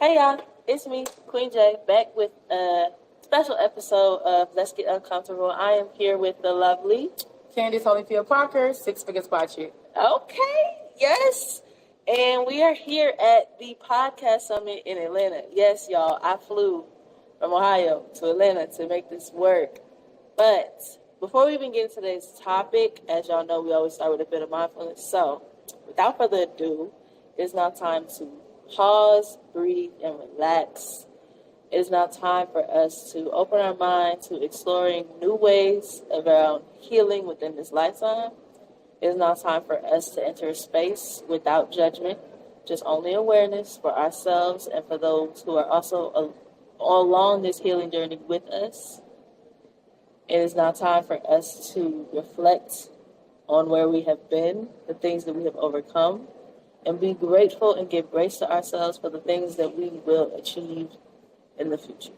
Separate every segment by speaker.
Speaker 1: Hey y'all, it's me, Queen J, back with a special episode of Let's Get Uncomfortable. I am here with the lovely
Speaker 2: Candace Holyfield Parker, sixfigurespachick.
Speaker 1: Okay, yes. And we are here at the podcast summit in Atlanta. Yes, y'all, I flew from Ohio to Atlanta to make this work. But before we even get into today's topic, as y'all know, we always start with a bit of mindfulness. So without further ado, it's now time to pause, breathe, and relax. It is now time for us to open our mind to exploring new ways around healing within this lifetime. It is now time for us to enter a space without judgment, just only awareness for ourselves and for those who are also along this healing journey with us. It is now time for us to reflect on where we have been, the things that we have overcome, and be grateful and give grace to ourselves for the things that we will achieve in the future.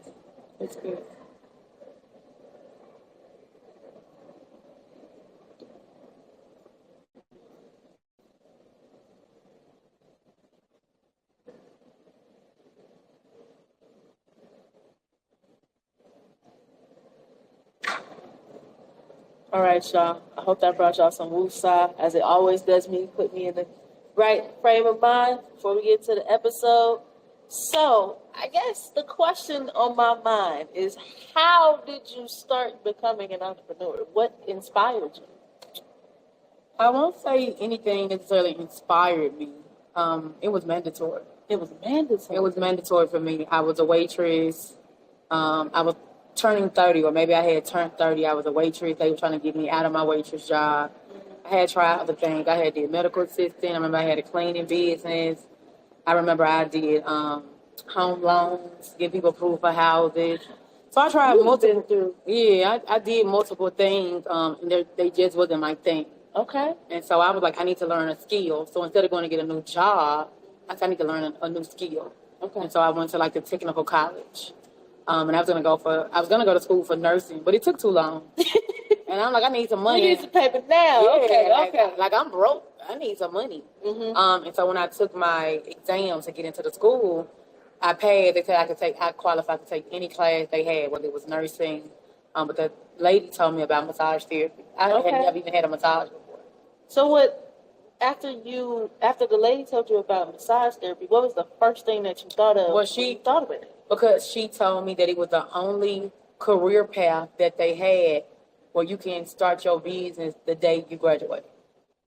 Speaker 2: That's good.
Speaker 1: All right, y'all. I hope that brought y'all some woosah, as it always does me, put me in the right frame of mind before we get to the episode. So, I guess the question on my mind is, how did you start becoming an entrepreneur? What inspired you?
Speaker 2: I won't say anything necessarily inspired me. It was mandatory.
Speaker 1: It was mandatory.
Speaker 2: It was mandatory for me. I was a waitress. I was turning 30, or maybe I had turned 30. I was a waitress. They were trying to get me out of my waitress job. I had tried other things. I had did medical assistant. I remember I had a cleaning business. I remember I did home loans, give people proof for houses. So I tried multiple. Yeah, I did multiple things, and they just wasn't my thing.
Speaker 1: Okay.
Speaker 2: And so I was like, I need to learn a skill. So instead of going to get a new job, I said I need to learn a new skill.
Speaker 1: Okay.
Speaker 2: And so I went to like the technical college. And I was gonna go to school for nursing, but it took too long. And I'm like, I need some money.
Speaker 1: You need some paper now.
Speaker 2: Yeah,
Speaker 1: okay.
Speaker 2: Like I'm broke. I need some money.
Speaker 1: Mm-hmm.
Speaker 2: And so when I took my exams to get into the school, I paid. They said I qualified to take any class they had, whether it was nursing. But the lady told me about massage therapy. I had never even had a massage before.
Speaker 1: So after the lady told you about massage therapy, what was the first thing that you thought of?
Speaker 2: Well,
Speaker 1: she thought of it
Speaker 2: because she told me that it was the only career path that they had where you can start your business the day you graduate.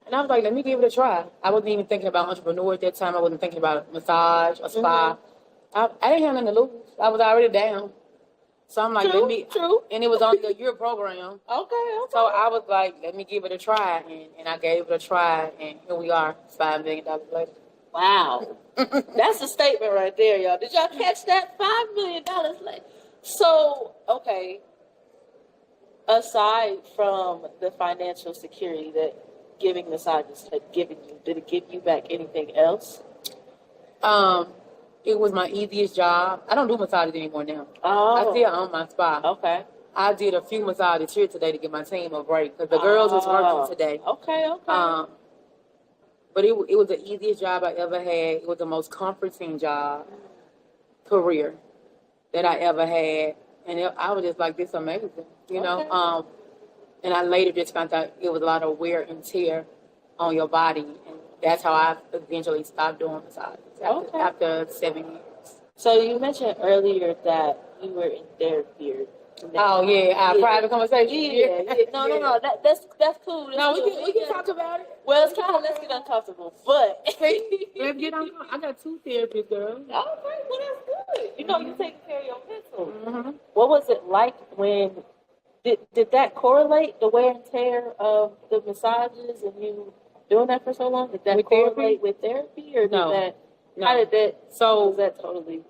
Speaker 2: And I was like, let me give it a try. I wasn't even thinking about entrepreneur at that time. I wasn't thinking about massage or spa. Mm-hmm. I didn't have nothing to lose. I was already down. So I'm like,
Speaker 1: True.
Speaker 2: And it was only a year program.
Speaker 1: Okay.
Speaker 2: So I was like, let me give it a try. And I gave it a try. And here we are, $5 million later.
Speaker 1: Wow. That's a statement right there, y'all. Did y'all catch that? $5 million later. So, okay. Aside from the financial security that giving massages had given you, did it give you back anything else?
Speaker 2: It was my easiest job. I don't do massages anymore now.
Speaker 1: Oh.
Speaker 2: I still own my spa.
Speaker 1: Okay.
Speaker 2: I did a few massages here today to give my team a break because the girls was working today.
Speaker 1: Okay.
Speaker 2: But it was the easiest job I ever had. It was the most comforting career that I ever had. And I was just like, this is amazing, you know. And I later just found out it was a lot of wear and tear on your body. And that's how I eventually stopped doing massages after 7 years.
Speaker 1: So you mentioned earlier that you were in therapy.
Speaker 2: Private conversation.
Speaker 1: Yeah. No. That's cool.
Speaker 2: We can talk about it.
Speaker 1: Well, it's kind of let's get uncomfortable, but
Speaker 2: let's get uncomfortable. I got 2 therapists, girl.
Speaker 1: Okay, well that's good. You know, you taking care of your mental.
Speaker 2: Mm-hmm.
Speaker 1: What was it like when did that correlate the wear and tear of the massages and you doing that for so long? Did that correlate with therapy or
Speaker 2: no?
Speaker 1: How did that?
Speaker 2: So
Speaker 1: was that totally?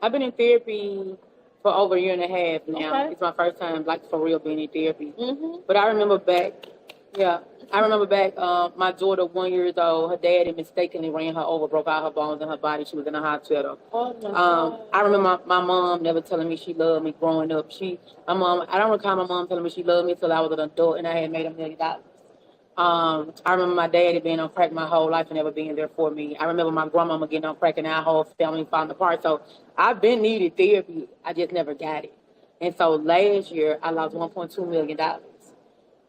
Speaker 2: I've been in therapy for over a year and a half now.
Speaker 1: Okay.
Speaker 2: It's my first time, like, for real being in therapy.
Speaker 1: Mm-hmm.
Speaker 2: But I remember back, my daughter, 1 year old, her dad had mistakenly ran her over, broke out her bones in her body. She was in the hospital.
Speaker 1: Oh, my God.
Speaker 2: I remember my mom never telling me she loved me growing up. I don't recall my mom telling me she loved me until I was an adult and I had made $1 million. I remember my daddy being on crack my whole life and never being there for me. I remember my grandmama getting on crack and our whole family falling apart. So I've been needed therapy. I just never got it. And so last year I lost $1.2 million,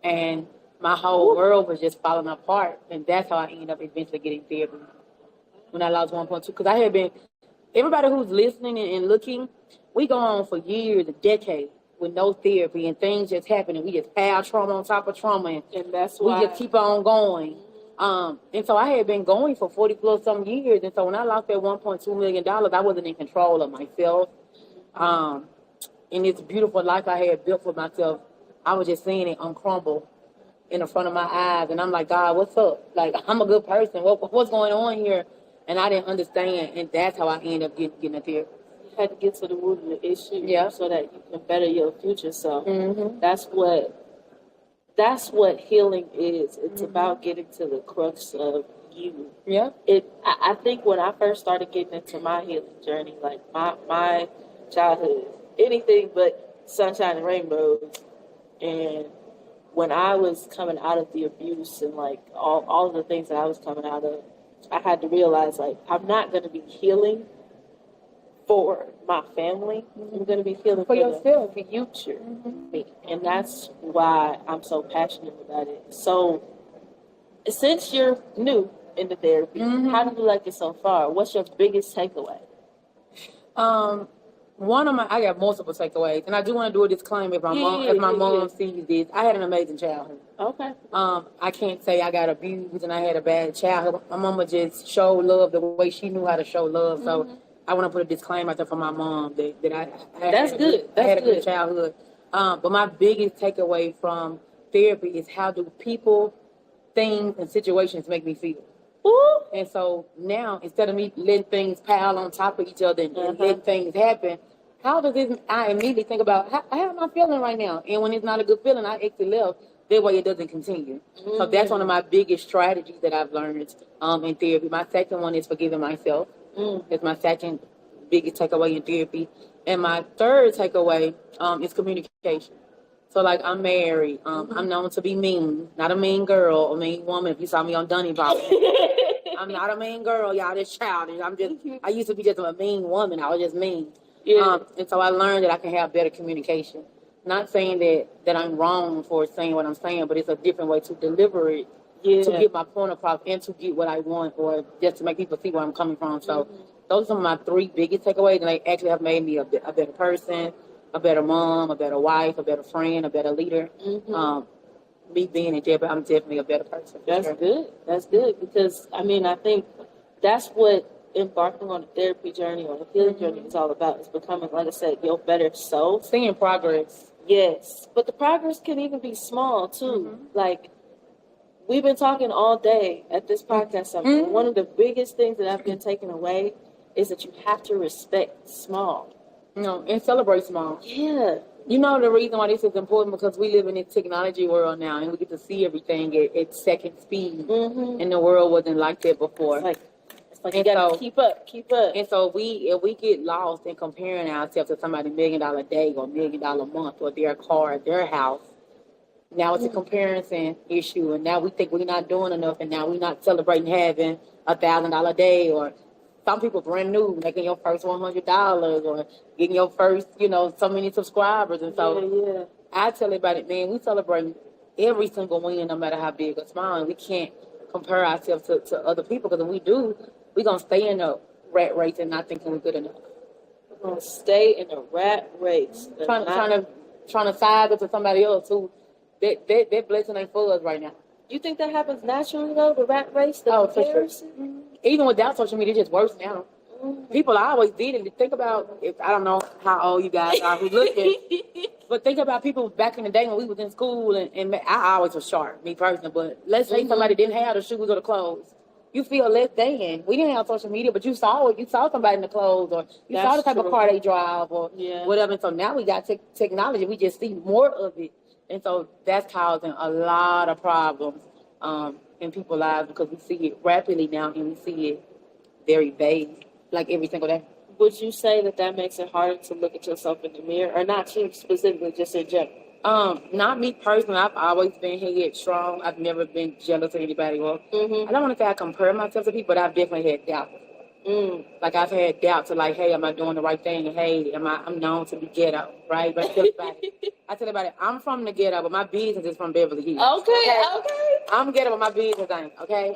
Speaker 2: and my whole world was just falling apart. And that's how I ended up eventually getting therapy when I lost 1.2. Because I had been, everybody who's listening and looking, we go on for years, a decade, with no therapy, and things just happen, and we just pile trauma on top of trauma,
Speaker 1: And that's
Speaker 2: we
Speaker 1: why
Speaker 2: just keep on going. And so I had been going for 40 plus some years, and so when I lost that $1.2 million, I wasn't in control of myself. And this beautiful life I had built for myself, I was just seeing it crumble in the front of my eyes, and I'm like, God, what's up? Like, I'm a good person. What's going on here? And I didn't understand, and that's how I ended up getting a therapy.
Speaker 1: you had to get to the root of the issue,
Speaker 2: Yeah.
Speaker 1: so that you can better your future self.
Speaker 2: Mm-hmm.
Speaker 1: That's what healing is. It's about getting to the crux of you.
Speaker 2: Yeah.
Speaker 1: I think when I first started getting into my healing journey, like my childhood, anything but sunshine and rainbows, and when I was coming out of the abuse and like all of the things that I was coming out of, I had to realize, like, I'm not going to be healing for my family. I'm going to be healing
Speaker 2: For yourself.
Speaker 1: the future. And that's why I'm so passionate about it. So, since you're new into therapy, how do you like it so far? What's your biggest takeaway?
Speaker 2: I got multiple takeaways, and I do want to do a disclaimer if my mom sees this. I had an amazing childhood.
Speaker 1: Okay.
Speaker 2: I can't say I got abused and I had a bad childhood. My mama just showed love the way she knew how to show love. So I want to put a disclaimer out there for my mom that I
Speaker 1: That's good. That's
Speaker 2: had a
Speaker 1: good
Speaker 2: good childhood. But my biggest takeaway from therapy is, how do people, things, and situations make me feel?
Speaker 1: Ooh.
Speaker 2: And so now, instead of me letting things pile on top of each other and letting things happen, I immediately think about, how am I feeling right now? And when it's not a good feeling, I exit left. That way it doesn't continue. So that's one of my biggest strategies that I've learned in therapy. My second one is forgiving myself. That's my second biggest takeaway in therapy. And my third takeaway is communication. So, like, I'm married. I'm known to be mean. Not a mean girl or mean woman. If you saw me on Dunny Bob. I'm not a mean girl, y'all. That's childish. I used to be just a mean woman. I was just mean.
Speaker 1: Yeah.
Speaker 2: And so I learned that I can have better communication. Not saying that I'm wrong for saying what I'm saying, but it's a different way to deliver it, to get my point across and to get what I want, or just to make people see where I'm coming from. So those are some of my three biggest takeaways, and they actually have made me a better person, a better mom, a better wife, a better friend, a better leader. Me being in therapy, I'm definitely a better person.
Speaker 1: That's good. That's good, because I mean, I think that's what embarking on a therapy journey or a healing journey is all about. Is becoming, like I said, your better self.
Speaker 2: Seeing progress.
Speaker 1: Yes, but the progress can even be small too. Like, we've been talking all day at this podcast summit. One of the biggest things that I've been taking away is that you have to respect small.
Speaker 2: And celebrate small.
Speaker 1: Yeah.
Speaker 2: You know the reason why this is important, because we live in this technology world now, and we get to see everything at second speed, and the world wasn't like that before.
Speaker 1: It's like you gotta keep up.
Speaker 2: And so if we get lost in comparing ourselves to somebody's $1 million a day or $1 million a month, or their car, their house, now it's a comparison issue, and now we think we're not doing enough, and now we're not celebrating having $1,000 a day, or some people brand new, making your first $100, or getting your first, so many subscribers. And so I tell everybody, man, we celebrate every single win, no matter how big or small. And we can't compare ourselves to other people, because if we do, we're going to stay in a rat race and not thinking we're good enough.
Speaker 1: We're going to stay in a rat race.
Speaker 2: Trying to size up to somebody else who, that blessing ain't for us right now.
Speaker 1: You think that happens naturally, though, the rat race, the comparison?
Speaker 2: For sure. Even without social media, it's just worse now. People always did it. Think about, I don't know how old you guys are who looking, but think about people back in the day when we was in school, and I always was short, me personally, but let's say somebody didn't have the shoes or the clothes. You feel less than. We didn't have social media, but you saw it. You saw somebody in the clothes, or you saw the type of car they drive, or whatever. And so now we got technology. We just see more of it. And so that's causing a lot of problems in people's lives, because we see it rapidly now, and we see it very vague, like every single day.
Speaker 1: Would you say that makes it harder to look at yourself in the mirror, or not you specifically, just in general?
Speaker 2: Not me personally. I've always been headstrong. I've never been jealous of anybody. Well, I don't want to say I compare myself to people, but I've definitely had doubt. Like I've had doubts of like, hey, am I doing the right thing? And hey, I'm known to be ghetto, right? But I tell everybody, I'm from the ghetto, but my business is from Beverly Hills.
Speaker 1: Okay.
Speaker 2: I'm ghetto, but my business ain't. Okay.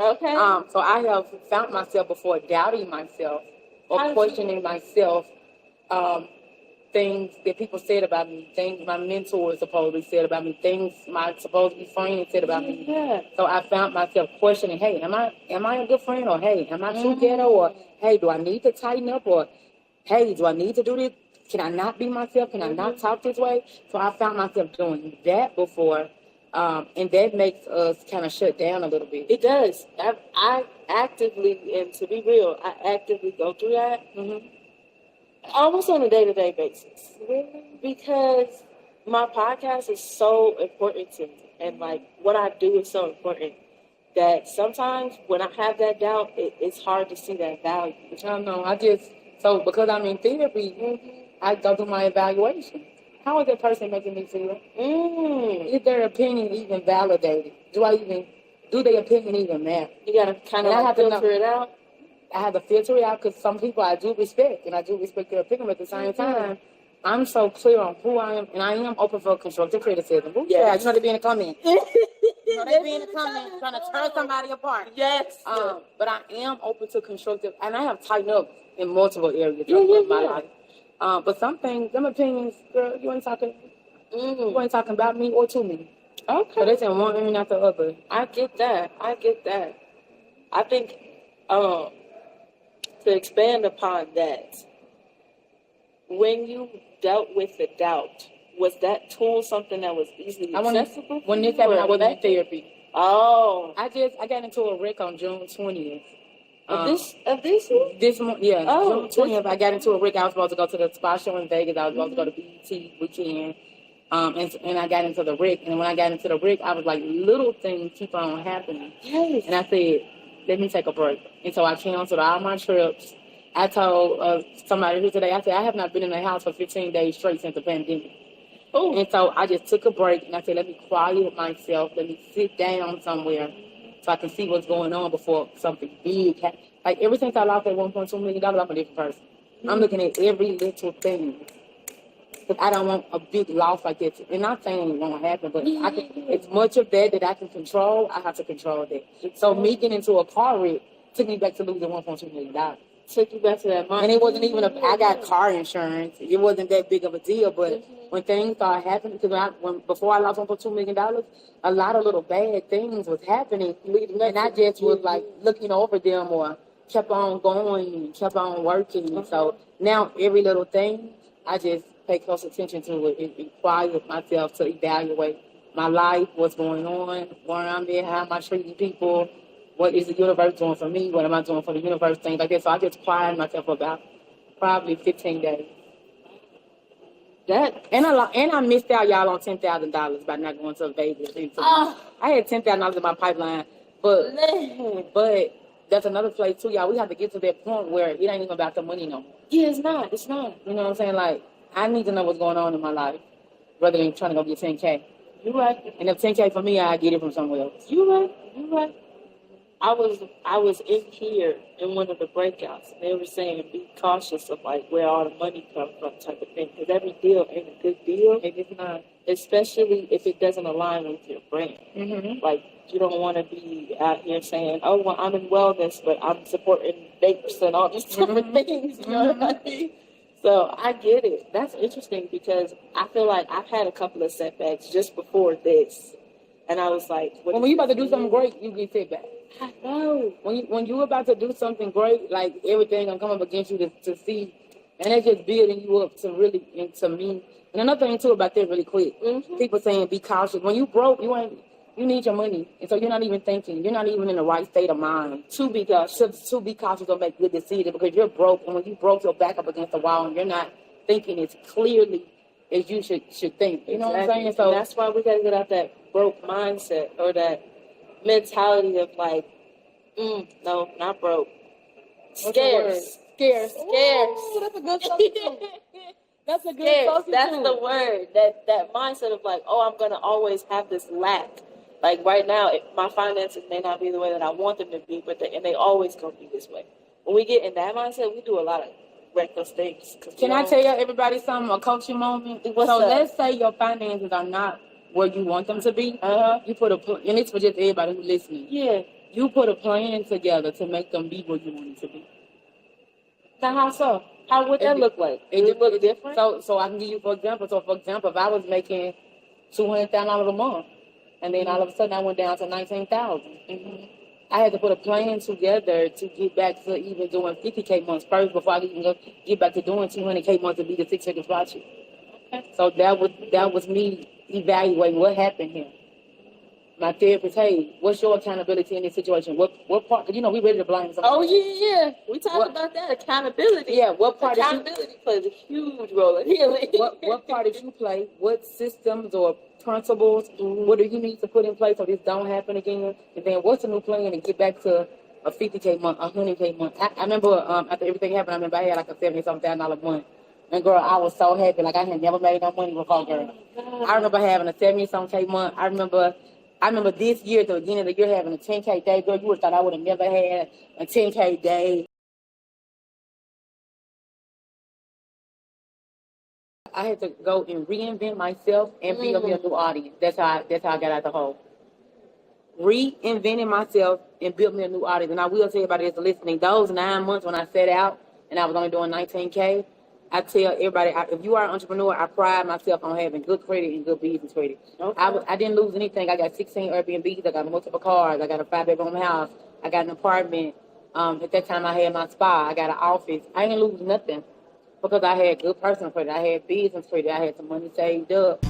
Speaker 2: So I have found myself before doubting myself or questioning myself. Things that people said about me, things my mentors supposedly said about me, things my supposed friends said about me.
Speaker 1: Yeah.
Speaker 2: So I found myself questioning, hey, am I a good friend? Or hey, am I too ghetto? Or hey, do I need to tighten up? Or hey, do I need to do this? Can I not be myself? Can I not talk this way? So I found myself doing that before. And that makes us kind of shut down a little bit.
Speaker 1: It does. I actively, and to be real, I actively go through that. Almost on a day-to-day basis. Really? Because my podcast is so important to me. And, like, what I do is so important that sometimes when I have that doubt, it's hard to see that value.
Speaker 2: I don't know. Because I'm in therapy, I go through my evaluation. How is that person making me feel? Is their opinion even validated? Do their opinion even matter?
Speaker 1: You got to kind of filter it out.
Speaker 2: I have to filter it out because some people I do respect, and I do respect their opinion, but at the same time, I'm so clear on who I am, and I am open for constructive criticism. Yeah, you know they be in the comments. They be in the comments trying to tear somebody apart.
Speaker 1: Yes.
Speaker 2: But I am open to constructive, and I have tightened up in multiple areas of my life. But some things, them opinions, girl, you ain't talking about me or to me. Okay. So they say one ear not the other.
Speaker 1: I get that. I think, to expand upon that, when you dealt with the doubt, was that tool something that was easily accessible?
Speaker 2: When this happened, I wasn't in therapy.
Speaker 1: Oh.
Speaker 2: I got into a wreck on June 20th.
Speaker 1: Of this year?
Speaker 2: June 20th, I got into a wreck. I was supposed to go to the spa show in Vegas. I was supposed to go to BET weekend. And I got into the wreck. And when I got into the wreck, I was like, little things keep on happening.
Speaker 1: Yes.
Speaker 2: And I said, let me take a break. And so I canceled all my trips. I told somebody here today, I said, I have not been in the house for 15 days straight since the pandemic. Ooh. And so I just took a break, and I said, let me quiet myself. Let me sit down somewhere so I can see what's going on before something big happens. Like, ever since I lost that $1.2 million, I'm a different person. I'm looking at every little thing. Because I don't want a big loss like that. And not saying it won't happen, but it's much of that I can control. I have to control that. So me getting into a car wreck took me back to losing $1.2 million.
Speaker 1: Took you back to that money.
Speaker 2: And it wasn't even I got car insurance. It wasn't that big of a deal. But when things started happening, because before I lost $1.2 million, a lot of little bad things was happening. And I just was like looking over them or kept on going and kept on working. And so now every little thing, I just pay close attention to it and quiet myself to evaluate my life, what's going on, where I'm at, how am I treating people, what is the universe doing for me, what am I doing for the universe, things like that. So I just quiet myself about probably 15 days. And I missed out, y'all, on $10,000 by not going to Vegas. I had $10,000 in my pipeline, but that's another place too, y'all. We have to get to that point where it ain't even about the money no more.
Speaker 1: Yeah, it's not.
Speaker 2: You know what I'm saying? Like, I need to know what's going on in my life rather than trying to go get 10K.
Speaker 1: You right.
Speaker 2: And if 10K for me, I get it from somewhere else.
Speaker 1: You right. I was in here in one of the breakouts, and they were saying be cautious of like where all the money comes from, type of thing, because every deal ain't a good deal.
Speaker 2: It is not,
Speaker 1: especially if it doesn't align with your brand. Like, you don't want to be out here saying, "Oh, well, I'm in wellness, but I'm supporting vapes and all these different things." You know what I mean? So I get it. That's interesting because I feel like I've had a couple of setbacks just before this, and I was like,
Speaker 2: when you about to do something great, you get setbacks.
Speaker 1: I know.
Speaker 2: When you about to do something great, like everything gonna come up against you to see, and that's just building you up to really, and to me. And another thing too about that really quick, people saying be cautious. When you broke, you need your money, and so you're not even thinking, you're not even in the right state of mind to be cautious, to be cautious or make good decisions because you're broke, and when you broke, your back up against the wall, and you're not thinking as clearly as you should think. You know what I'm saying? So
Speaker 1: and that's why we gotta get out that broke mindset or that mentality of like, no, not broke. Scarce.
Speaker 2: Ooh, that's a good subject. That's a good
Speaker 1: scarce.
Speaker 2: social
Speaker 1: That's
Speaker 2: too.
Speaker 1: the word. That mindset of like, oh, I'm gonna always have this lack. Like right now, my finances may not be the way that I want them to be, but they always gonna be this way. When we get in that mindset, we do a lot of reckless things.
Speaker 2: Can I tell you everybody something, a coaching moment?
Speaker 1: What's
Speaker 2: so
Speaker 1: up?
Speaker 2: let's say your finances are not where you want them to be. You put and it's for just everybody who's listening.
Speaker 1: Yeah.
Speaker 2: You put a plan together to make them be where you want them to be.
Speaker 1: Now, how so? How would that look like? It look different?
Speaker 2: So I can give you for example. So for example, if I was making $200,000 a month, and then all of a sudden I went down to $19,000. I had to put a plan together to get back to even doing 50K months first before I even get back to doing 200K months to be the six-figure project. Okay. So that was me evaluating what happened here. My therapist, hey, what's your accountability in this situation? What part? Cause we ready to blame somebody.
Speaker 1: Oh yeah. We talked about that accountability.
Speaker 2: Yeah, what part?
Speaker 1: Accountability plays a huge role in healing.
Speaker 2: What part did you play? What systems or principles? What do you need to put in place so this don't happen again? And then what's a new plan to get back to a 50K month, a 100K month? I remember after everything happened, I remember I had like a $70,000 month. And girl, I was so happy. Like I had never made no money before, girl. I remember having a 70-something K month. I remember this year, at the beginning of the year, having a 10K day. Girl, you would have thought I would have never had a 10K day. I had to go and reinvent myself and build me a new audience. That's how I got out the hole. Reinventing myself and built me a new audience. And I will tell everybody that's listening, those 9 months when I set out and I was only doing 19K, I tell everybody, if you are an entrepreneur, I pride myself on having good credit and good business credit. Okay. I didn't lose anything. I got 16 Airbnbs. I got multiple cars. I got a 5-bedroom house. I got an apartment. At that time, I had my spa. I got an office. I didn't lose nothing because I had good personal credit. I had business credit. I had some money saved up.